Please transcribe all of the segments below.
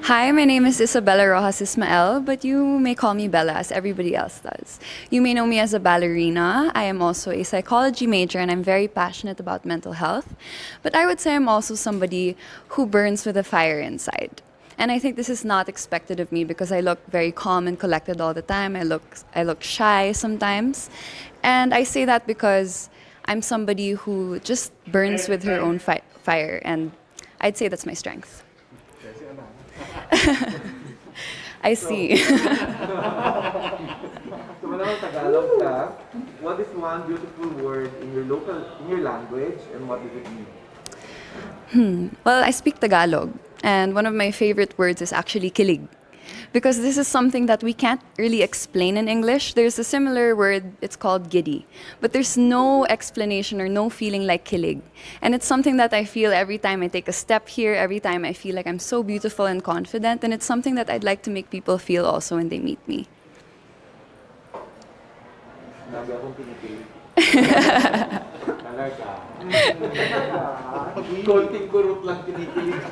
Hi, my name is Isabella Rojas Ismael, but you may call me Bella as everybody else does. You may know me as a ballerina. I am also a psychology major and I'm very passionate about mental health. But I would say I'm also somebody who burns with a fire inside. And I think this is not expected of me because I look very calm and collected all the time. I look shy sometimes. And I say that because I'm somebody who just burns with her own fire and I'd say that's my strength. I see. So whenever Tagalog ka, what is one beautiful word in your language, and what does it mean? Well, I speak Tagalog, and one of my favorite words is actually kilig. Because this is something that we can't really explain in English. There's a similar word, it's called giddy. But there's no explanation or no feeling like kilig. And it's something that I feel every time I take a step here, every time I feel like I'm so beautiful and confident. And it's something that I'd like to make people feel also when they meet me. Lagi akong pinipilit. Talaga. Konting kurot lang kinikilig.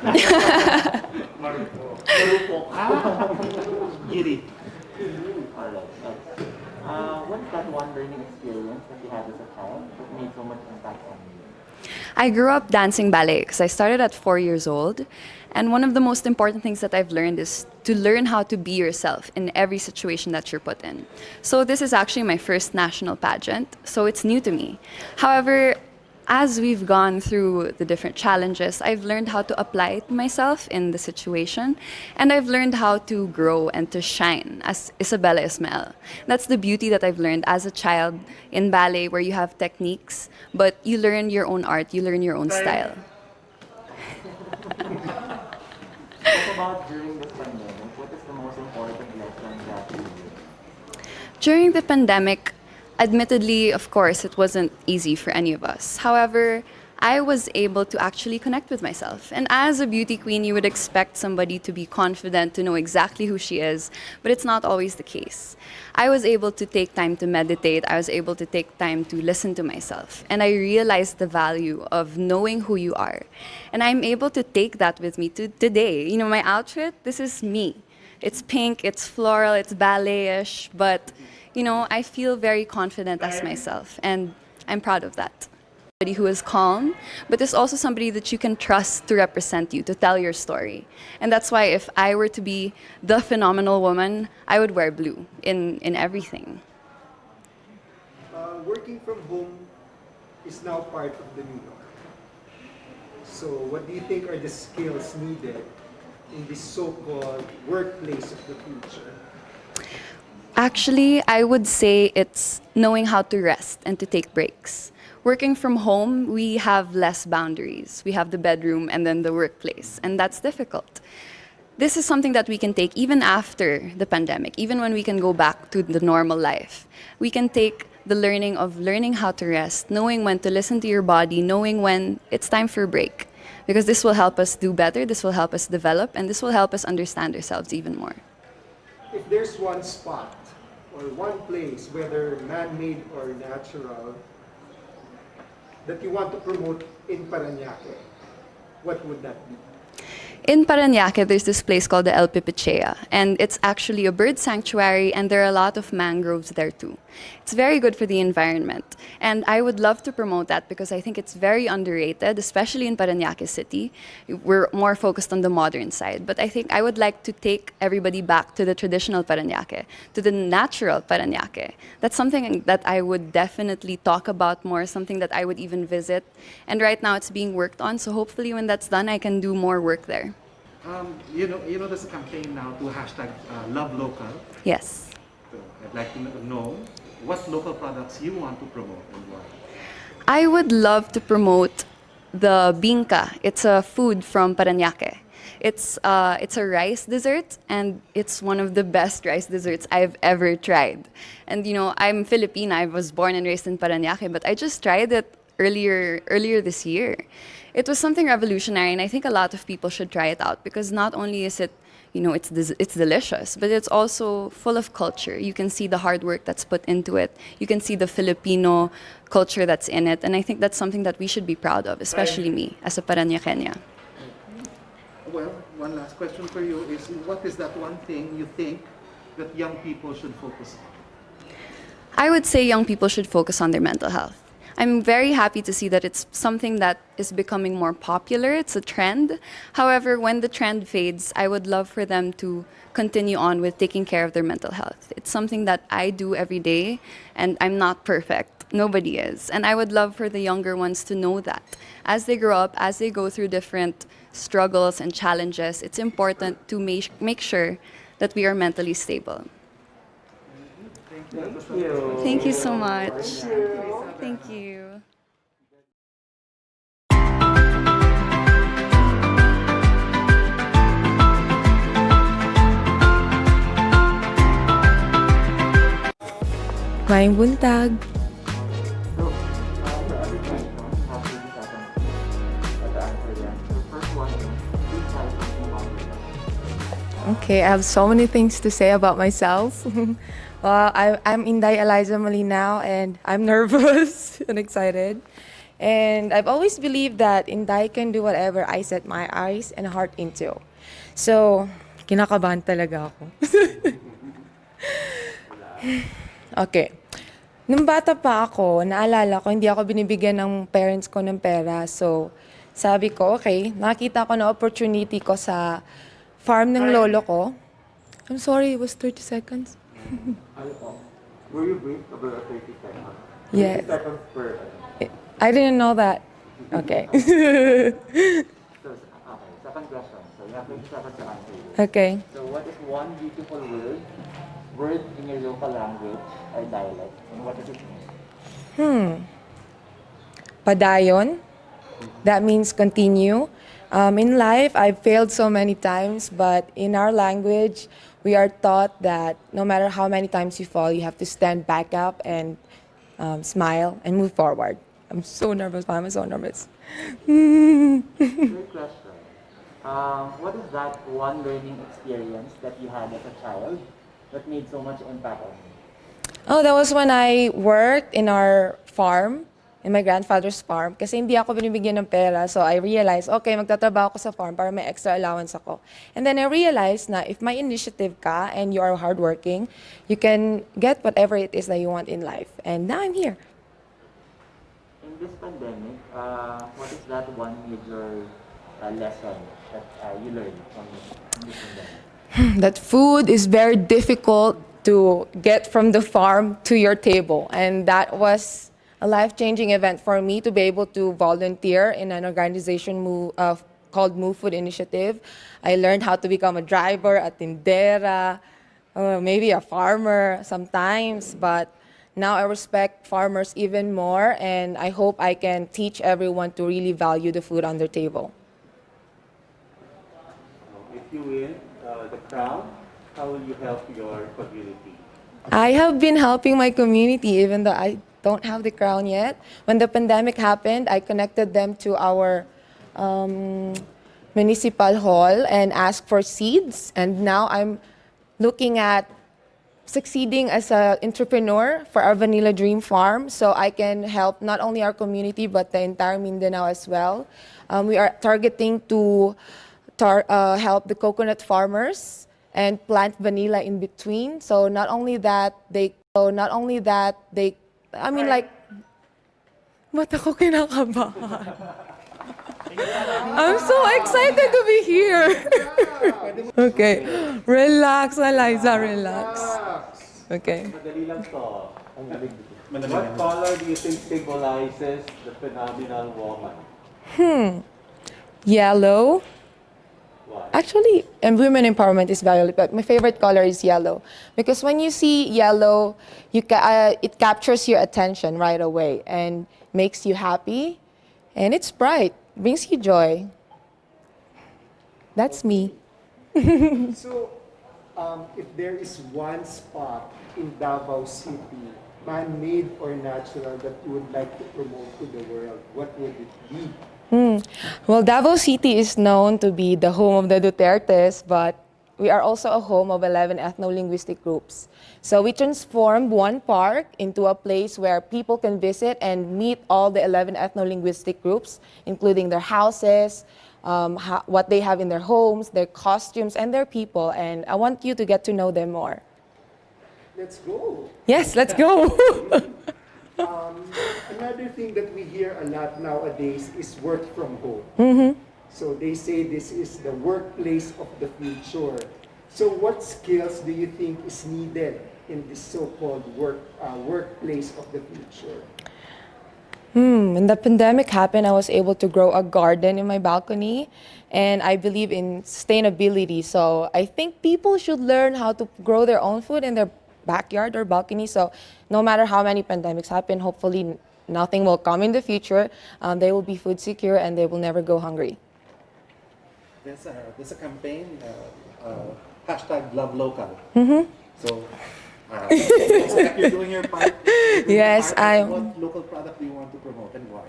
Marupok. Giri. Alright. What's that one learning experience that you had as a child that made so much impact on you? I grew up dancing ballet because I started at 4 years old. And one of the most important things that I've learned is to learn how to be yourself in every situation that you're put in. So this is actually my first national pageant, so it's new to me. However, as we've gone through the different challenges, I've learned how to apply it myself in the situation, and I've learned how to grow and to shine as Isabella Ismael. That's the beauty that I've learned as a child in ballet, where you have techniques, but you learn your own art, you learn your own style. What about during this pandemic? What is the most important lesson that you learned? During the pandemic, admittedly, of course, it wasn't easy for any of us. However, I was able to actually connect with myself. And as a beauty queen, you would expect somebody to be confident, to know exactly who she is, but it's not always the case. I was able to take time to meditate. I was able to take time to listen to myself. And I realized the value of knowing who you are. And I'm able to take that with me to today. You know, my outfit, this is me. It's pink, it's floral, it's ballet-ish, but you know, I feel very confident as myself, and I'm proud of that. Somebody who is calm, but is also somebody that you can trust to represent you, to tell your story. And that's why if I were to be the phenomenal woman, I would wear blue in everything. Working from home is now part of the new norm. So what do you think are the skills needed in this so-called workplace of the future? Actually, I would say it's knowing how to rest and to take breaks. Working from home, we have less boundaries. We have the bedroom and then the workplace, and that's difficult. This is something that we can take even after the pandemic, even when we can go back to the normal life. We can take the learning of learning how to rest, knowing when to listen to your body, knowing when it's time for a break. Because this will help us do better, this will help us develop, and this will help us understand ourselves even more. If there's one spot or one place, whether man-made or natural, that you want to promote in Parañaque, what would that be? In Parañaque, there's this place called the El Pipichea, and it's actually a bird sanctuary, and there are a lot of mangroves there too. It's very good for the environment, and I would love to promote that because I think it's very underrated, especially in Parañaque City. We're more focused on the modern side, but I think I would like to take everybody back to the traditional Parañaque, to the natural Parañaque. That's something that I would definitely talk about more, something that I would even visit, and right now it's being worked on, so hopefully when that's done, I can do more work there. You know, there's a campaign now to hashtag Love Local. Yes. So I'd like to know what local products you want to promote and why. I would love to promote the binka. It's a food from Parañaque. It's a rice dessert, and it's one of the best rice desserts I've ever tried. And you know, I'm Filipina. I was born and raised in Parañaque, but I just tried it earlier this year. It was something revolutionary, and I think a lot of people should try it out because not only is it, you know, it's delicious, but it's also full of culture. You can see the hard work that's put into it. You can see the Filipino culture that's in it, and I think that's something that we should be proud of, especially me as a Parañaqueña. Well, one last question for you is, what is that one thing you think that young people should focus on? I would say young people should focus on their mental health. I'm very happy to see that it's something that is becoming more popular. It's a trend. However, when the trend fades, I would love for them to continue on with taking care of their mental health. It's something that I do every day, and I'm not perfect. Nobody is. And I would love for the younger ones to know that. As they grow up, as they go through different struggles and challenges, it's important to make sure that we are mentally stable. Thank you. Thank you so much. Thank you. Maayong buntag. So, the other questions have to be at the answer yan. So, first one is, please tell something about yourself. Okay, I have so many things to say about myself. Well, I'm Inday Eliza Molina and I'm nervous and excited. And I've always believed that Inday can do whatever I set my eyes and heart into. So, kinakabahan talaga ako. Okay. Nung bata pa ako, naalala ko, hindi ako binibigyan ng parents ko ng pera. So, sabi ko, okay, nakita ko na opportunity ko sa farm ng lolo ko. I'm sorry, it was 30 seconds. Were you briefed about 30 seconds? Yes. 30 seconds per. I didn't know that. Okay. So, okay, second question. So, you have 30 seconds to answer this. Okay. So, what is one beautiful word in your local language or dialect, and what does it mean? Padayon. That means continue. In life, I've failed so many times, but in our language, we are taught that no matter how many times you fall, you have to stand back up and smile and move forward. I'm so nervous. Why am I so nervous? Third question. What is that one learning experience that you had as a child that made so much impact on you? Oh, that was when I worked in our farm, in my grandfather's farm. Kasi hindi ako binibigyan ng pera. So I realized, okay, magtatrabaho ako sa farm para may extra allowance ako. And then I realized na if may initiative ka and you are hardworking, you can get whatever it is that you want in life. And now I'm here. In this pandemic, what is that one major lesson that you learned from this pandemic? That food is very difficult to get from the farm to your table. And that was a life-changing event for me to be able to volunteer in an organization called Move Food Initiative. I learned how to become a driver, a tindera, maybe a farmer sometimes, but now I respect farmers even more, and I hope I can teach everyone to really value the food on their table. If you win the crown, how will you help your community? I have been helping my community even though I don't have the crown yet. When the pandemic happened, I connected them to our municipal hall and asked for seeds. And now I'm looking at succeeding as an entrepreneur for our Vanilla Dream Farm so I can help not only our community but the entire Mindanao as well. We are targeting to help the coconut farmers and plant vanilla in between. So not only that they, I mean like, ba't ako kinakabahan? I'm so excited to be here. Okay, relax, Eliza, relax. Okay. Madali lang to. What color do you think symbolizes the phenomenal woman? Yellow. Actually, and women empowerment is violet, but my favorite color is yellow. Because when you see yellow, it captures your attention right away and makes you happy. And it's bright, brings you joy. That's me. So, if there is one spot in Davao City, man-made or natural, that you would like to promote to the world, what would it be? Well, Davao City is known to be the home of the Dutertes, but we are also a home of 11 ethno-linguistic groups. So we transformed one park into a place where people can visit and meet all the 11 ethno-linguistic groups, including their houses, what they have in their homes, their costumes, and their people. And I want you to get to know them more. Let's go. Yes, let's go. Another thing that we hear a lot nowadays is work from home. So they say this is the workplace of the future. So what skills do you think is needed in this so-called workplace of the future? When the pandemic happened, I was able to grow a garden in my balcony, and I believe in sustainability. So I think people should learn how to grow their own food in their backyard or balcony. So no matter how many pandemics happen, hopefully nothing will come in the future. They will be food secure and they will never go hungry. There's a campaign, hashtag love local. So, looks like you're doing your part. Yes, What local product do you want to promote and why?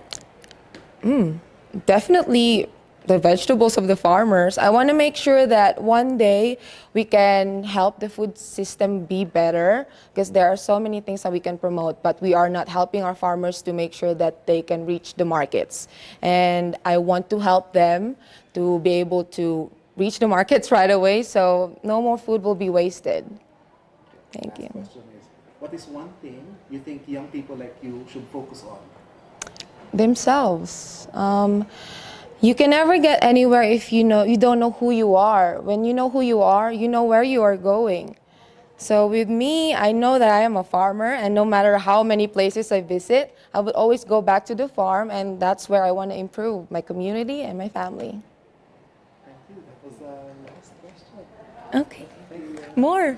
Definitely the vegetables of the farmers. I want to make sure that one day we can help the food system be better, because there are so many things that we can promote, but we are not helping our farmers to make sure that they can reach the markets. And I want to help them to be able to reach the markets right away, so no more food will be wasted. Thank you. Last question is, what is one thing you think young people like you should focus on? Themselves. You can never get anywhere if you don't know who you are. When you know who you are, you know where you are going. So with me, I know that I am a farmer, and no matter how many places I visit, I would always go back to the farm, and that's where I want to improve my community and my family. Thank you. That was the last question. Okay. More.